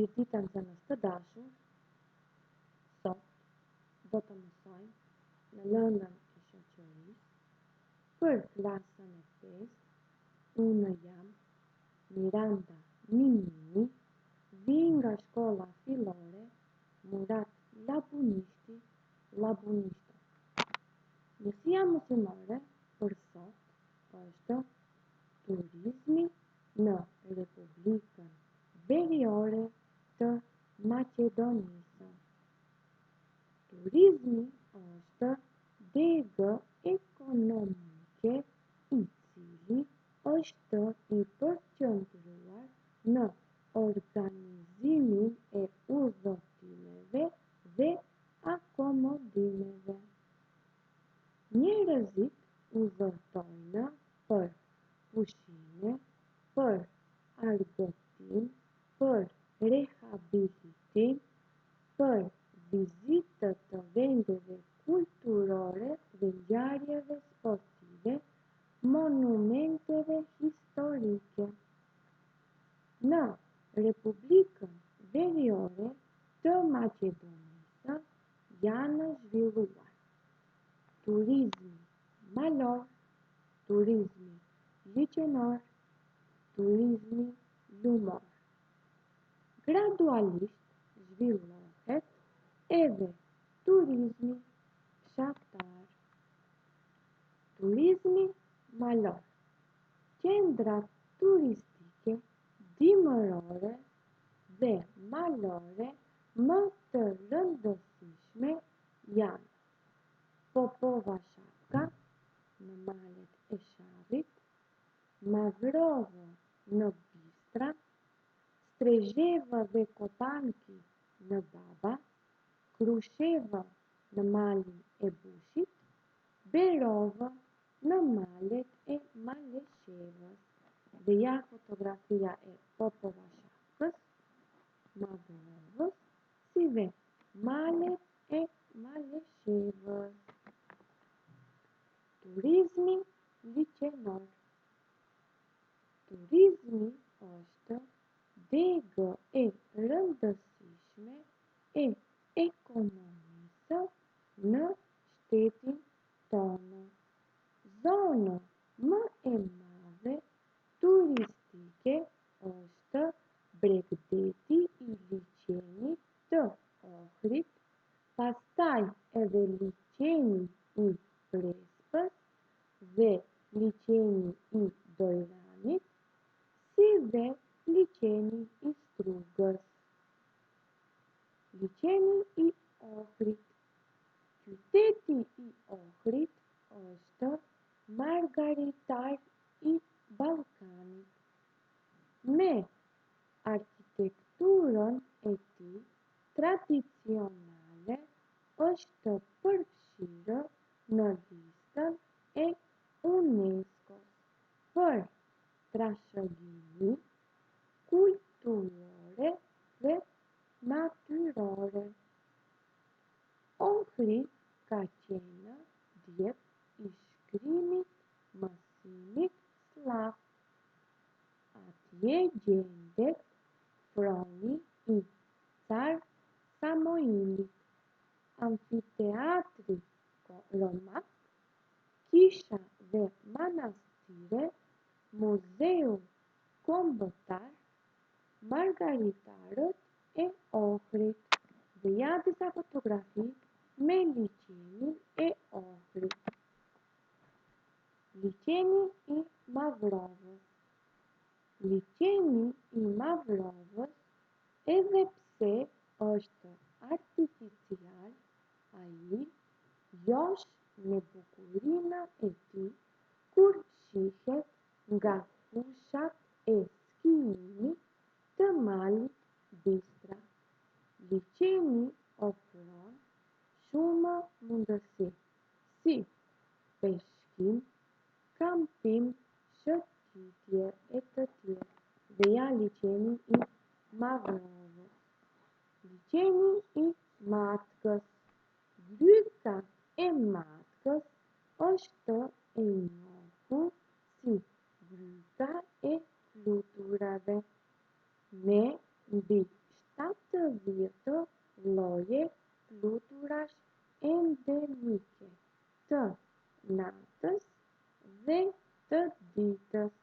Mirëditën zënës të dashur, sot do të mësojmë në lëndën e shoqërisë për klasën e 5. Unë jam Miranda Minini, vi nga shkolla fillore Murat Labunishti, Labunishto. Mësia mësimore për sot është turizmi në Republikën Veriore të Maqedonisë. Turizmi është degë ekonomike i cili është i përqendruar në organizimin e udhëtimeve dhe akomodimeve. Njerëzit udhëtojnë për pushime, për argëtim, për rehabilitim, për vizitë të vendeve kulturore dhe ngjarjeve sportive, monumenteve historike. Në Republikën Veriore të Maqedonisë janë zhvilluar turizmi malor, turizmi liqenor, turizmi lumor. Gradualisht zhvillohet edhe turizmi fshatar. Turizmi malor. Qendrat turistike dimërore dhe malore më të rëndësishme janë Popova Shapka në malet e Sharrit, Mavrovo në Bistra, Strezheva dhe Kopanki në Baba, Krusheva në malin e Bushit, Berova në malet e Maleshevës. Dhe ja fotografia e Popova Shapkës, Mavrovës, si dhe malet e Maleshevës. Turizmi liqenor. Turizmi është degë e rëndësishme e ekonomisë në shtetin tonë. Zonë më e madhe turistike është Bregdeti i liqenit të Ohrit, pastaj edhe liqeni i Prespës dhe liqeni i Dojranit, si dhe liqeni i Strugës. Liqeni i Ohrit. Qyteti i Ohrit është margaritar i Ballkanit. Me arkitekturën e tij tradicionale është përfshirë në listën e UNESCO-s për trashëgimi kulturore dhe natyrore. Ohri ka qenë djep i shkrimit mësimit slav. Atje gjendet froni i Car Samoilit, amfiteatri romak, kisha dhe manastire, muzeu kombëtar, margaritarët e Ohrit. Dhe ja disa fotografi me liqenin e Ohrit. Liqeni i Mavrovës. Liqeni i Mavrovës, edhe pse është artificial, ai josh me bukurinë e tij kur shihet nga fushat e skijimit të malit Bistra. Liqeni ofron shumë mundësi, si peshkim, kampim, shëtitje e të tjerë. Dhe ja liqeni i Mavrovës. Liqeni i Matkës. Gryka e Matkës është e njohur si gryka e fluturave. Me mbi 70 lloje fluturash endemike të natës dhe të ditës.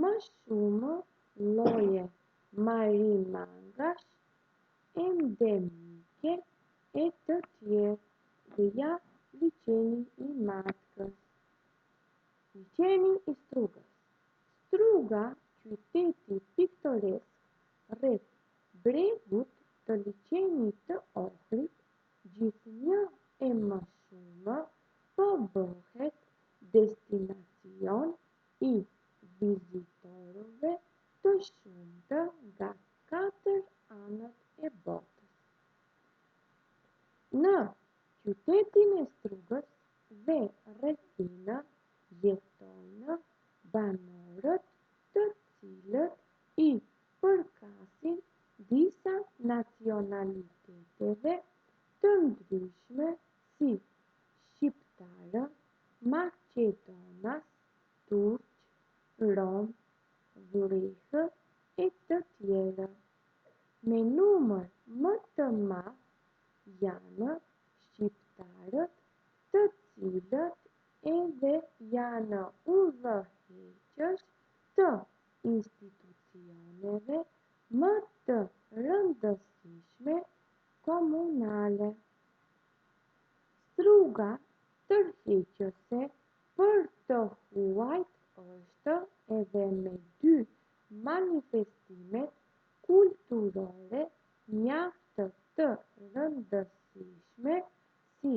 Më shumë lloje marimangash endemike e të tjerë. Dhe ja liçeni I matkës. Liçeni I Strugës. Struga, qyteti piktoresk rreth bregut të liçenit të Ohrit, gjithnjë e më shumë po bëhet destinacion I vizitorëve të shumtë nga 4 anët e botës. Në qytetin e Strugës dhe rrethinë jetojnë banorët të cilët I përkasin disa nacionaliteteve të ndryshme si shqiptarë, maqedonas, turq, rom, grekë e të tjerë. Me numër më të madh janë shqiptarët të cilët edhe janë udhëheqës të institucioneve më të rëndësishme komunale. Struga tërheqëse për të huajt është edhe me 2 manifestimet kulturore mjaft të rëndësishme si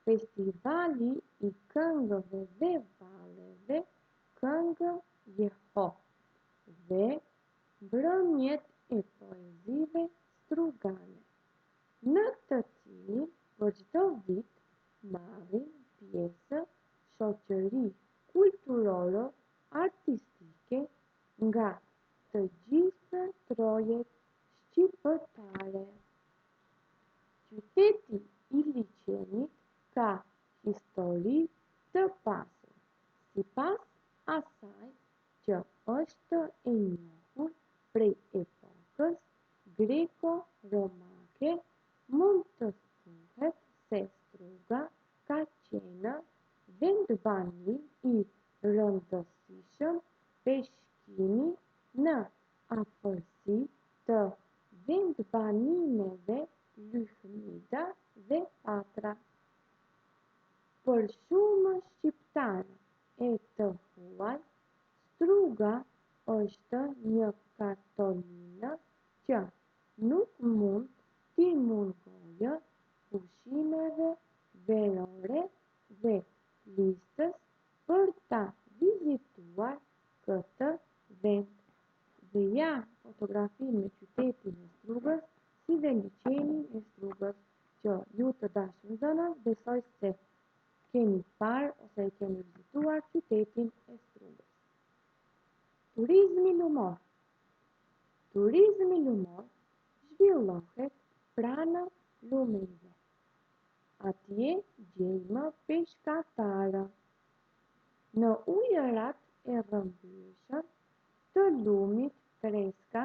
Festivali I këngëve dhe valleve Këngë Jeho dhe Mbrëmjet e Poezive Strugane, në të cilin për çdo vit marrin pjesë shoqëri kulturoro-artistike nga të gjithë trojet shqiptare. Qyteti I liçenit ka histori të pasur, sipas asaj që është e njohur prej epokës greko-romake, mund të thuhet se Struga ka qenë vendbani I rëndësishëm peshqimi në afërsi të vendbanimeve Lychnida dhe Patra. Për shumë shqiptarë e të huaj, Struga është një kartolinë që nuk mund t'i mungojë pushimeve verore dhe listës për ta vizituar këtë vend. Dhe ja fotografinë me qytetin e Strugës si dhe liçenin e Strugës që ju të dashur nxënës besoj se keni parë ose e keni vizituar qytetin e Strugës. Turizmi lumor. Turizmi lumor zhvillohet pranë lumeve. Atje gjejmë peshkatarë. Në ujërat e rrëmbyeshëm të lumit Kreska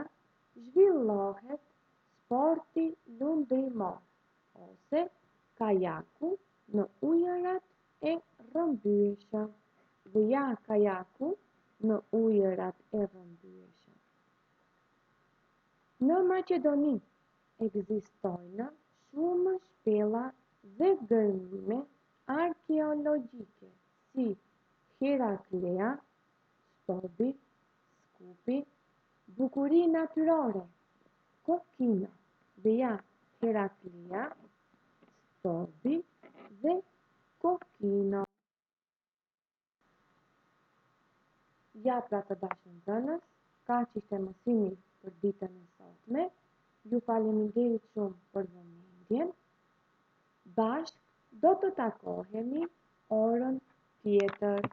zhvillohet sporti lundrimor ose kajaku në ujërat e rrëmbyeshëm. Dhe ja kajaku në ujërat e rrëmbyeshëm. Në Maqedoni ekzistojnë shumë shpella dhe gërmime arkeologjike si Heraklea, Stobi, Skupi, bukuri natyrore, Kokino, dhe ja Heraklea, Stobi dhe Kokino. Ja pra të dashur nxënës, kaq ishte mësimi për ditën e sotme. Ju faleminderit shumë për vëmendjen. Bashk do të takohemi orën tjetër.